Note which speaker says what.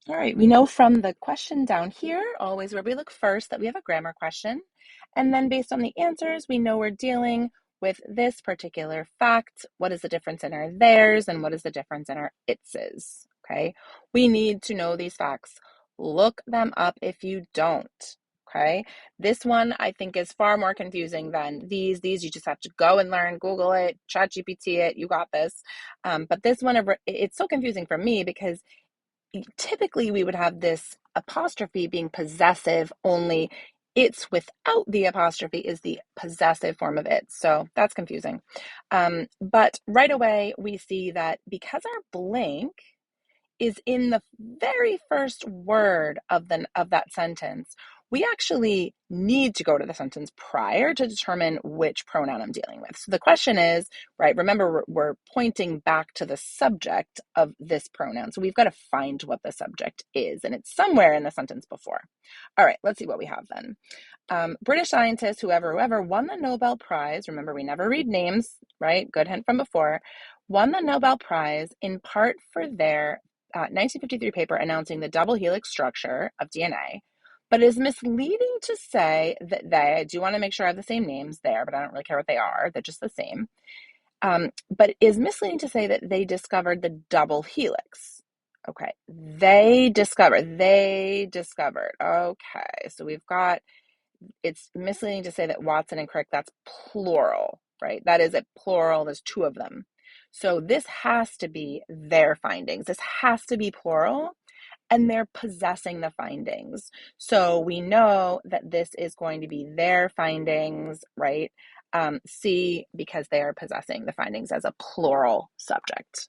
Speaker 1: All right, we know from the question down here, always where we look first, that we have a grammar question. And then based on the answers, we know we're dealing with this particular fact. What is the difference in our theirs and what is the difference in our itses? Okay, we need to know these facts. Look them up if you don't. Okay, this one I think is far more confusing than these. These you just have to go and learn, Google it, chat GPT it, you got this. But this one, it's so confusing for me because typically we would have this apostrophe being possessive, only it's without the apostrophe is the possessive form of it. So that's confusing. But right away we see that because our blank is in the very first word of that sentence, we actually need to go to the sentence prior to determine which pronoun I'm dealing with. So the question is, right, remember we're pointing back to the subject of this pronoun. So we've got to find what the subject is, and it's somewhere in the sentence before. All right, let's see what we have then. British scientist, whoever won the Nobel Prize, remember we never read names, right? Good hint from before, won the Nobel Prize in part for their 1953 paper announcing the double helix structure of DNA, but it is misleading to say that I do want to make sure I have the same names there, but I don't really care what they are. They're just the same. But it is misleading to say that they discovered the double helix. Okay, they discovered. Okay, so we've got, it's misleading to say that Watson and Crick, that's plural, right? That is a plural, there's two of them. So this has to be their findings. This has to be plural, and they're possessing the findings. So we know that this is going to be their findings, right? C, because they are possessing the findings as a plural subject.